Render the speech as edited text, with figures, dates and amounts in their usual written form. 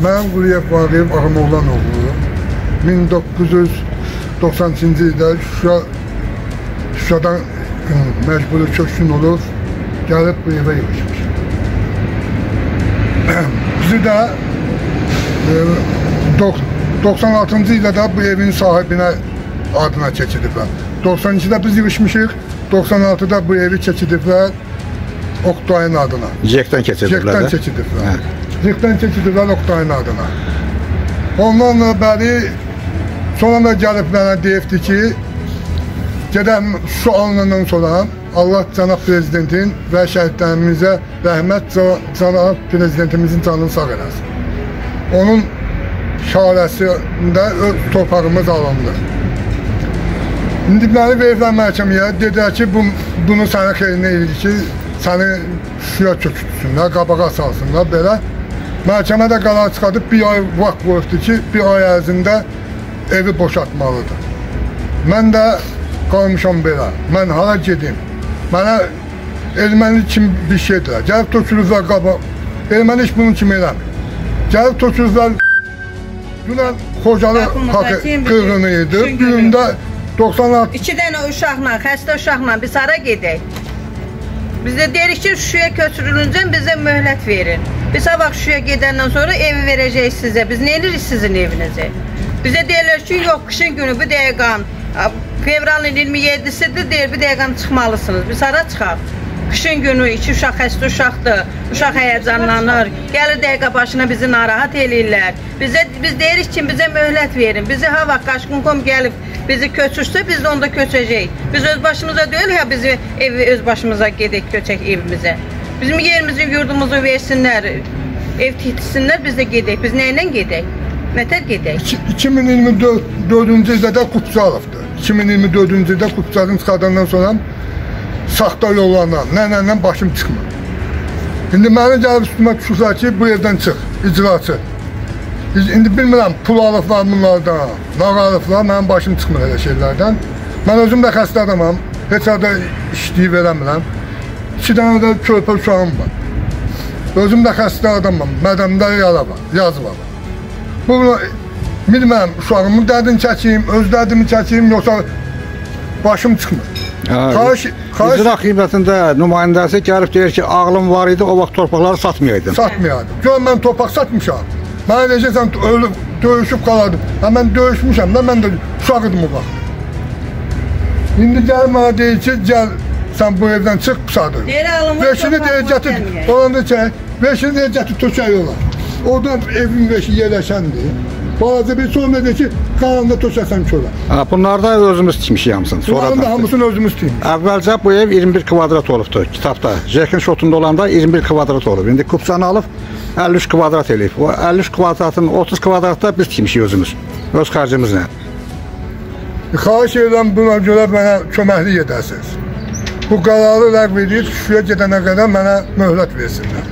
Mən Quliyev Vaqif Ağamoğlan oğlu 1993-cü ildə Şuşadan məcburi köçkün olub, gəlib bu evə yığışmış. Bizi də 96-cı ildə də bu evin sahibinə adına keçidiblər. 92-də biz yığışmışıq, 96-da bu evi keçidiblər Oktay'ın adına. Cek'ten keçidiblər. Cek'ten keçidiblər Oktay'ın adına. Ondan bəri sonra da gəlib mənə deyibdi ki, gedəm şu anından sonra Allah cənab prezidentin və şəhidlərimizə rəhmət, cənab prezidentimizin canını sağ eləsin. Onun şarəsində öz torpağımız alındı. İndi məni veriblər məhkəməyə, dedilər ki, bunu sənə xeyrinə edir ki, səni suya kökütsünlər, qabağa salsınlar, belə. Məhkəmə də qərar çıxadıb, bir ay vaxt qoyubdu ki, bir ay ərzində evi boşaltmalıdır. Mən də qalmışam belə, mən hara gedim? Mənə erməni kimi bir şeydirlər, gəlib tökülürlər qabağa, erməni heç bunun kimi eləmir. Gəlib tökülürlər, dünən Xocalı qırğını idi, günündə 96... 2 dənə uşaqla, xəstə uşaqla biz hara gedək? Biz də deyirik ki, Şuşaya köçürülüncə bizə möhlət verin. Biz sabah Şuşaya gedəndən sonra evi verəcəyik sizə. Biz nə edirik sizin evinizi? Bizə deyirlər ki, yox, qışın günü bu dəqiqan, fevralın 27-sidir, deyir, bir dəqiqan çıxmalısınız. Biz hara çıxaq? Qışın günü 2 uşaq xəstə uşaqdır, uşaq həyəcanlanır, gəlir dəqiqə başına bizi narahat eləyirlər. Biz deyirik ki, bizə möhlət verin. Bizi ha vaxt Qaşqınkom gəlib bizi köçürsə, biz də onda köçəcəyik. Biz öz başımıza deyil, ya bizi evi öz başımıza gedək, köçək evimizə. Bizim yerimizi, yurdumuzu versinlər, ev tihtissinlər, biz də gedək. Biz nə ilə gedək? Nətər gedək? 2024-cü ildə də Qupçalovdur. 2024-cü ildə Qupçalın çıxadandan sonra saxta yollarla, nənənlə başım çıxmır. İndi mənə gəlib üstümə düşürlər ki, bu evdən çıx, icraçı. İndi bilmirəm, pul alıblar bunlardan, nağ alıblar, mənim başım çıxmır elə şeylərdən. Mən özüm də xəstə adamam, heç arada işləyib verəmirəm. 2 dənə də körpə uşağım var. Özüm də xəstə adamam, mədəmdə yazı var. Bunu bilmirəm, uşağımın dərdini çəkeyim, öz dərdimi çəkeyim, yoxsa başım çıxmır. İcra qiymətində nümayəndəsi gəlib deyir ki, ağlım var idi, o vaxt torpaqları satmayaydım. Satmayaydım. Gör, mən torpaq satmışam. Mən eləcəksən, ölüb, döyüşüb qaladım. Mən döyüşmüşəm də, mən də uşaq idim o vaxt. İndi gəl mənə deyir ki, gəl, sən bu evdən çıx, pısadır. Veşini deyir, gətir, olanda çək, veşini deyir, gətir, tökək olar. Oradan evin veşi yerləşəndir. Bazı bir sonra deyir ki, qalanda tökəsən kölə. Bunlar da özümüz tikmişik hamısını. Bunların da hamısını özümüz tikmişik. Əvvəlcə bu ev 21 kvadrat olubdur kitabda. Jekin şotunda olanda 21 kvadrat olub. İndi Qupçanı alıb 53 kvadrat eləyib. O 53 kvadratın 30 kvadratda biz tikmişik özümüz. Öz xərcimizlə. Xahiş edirəm, buna görə mənə köməklik edəsiniz. Bu qərarı ləğv edib, Şuşaya gedənə qədər mənə möhlət versinlər.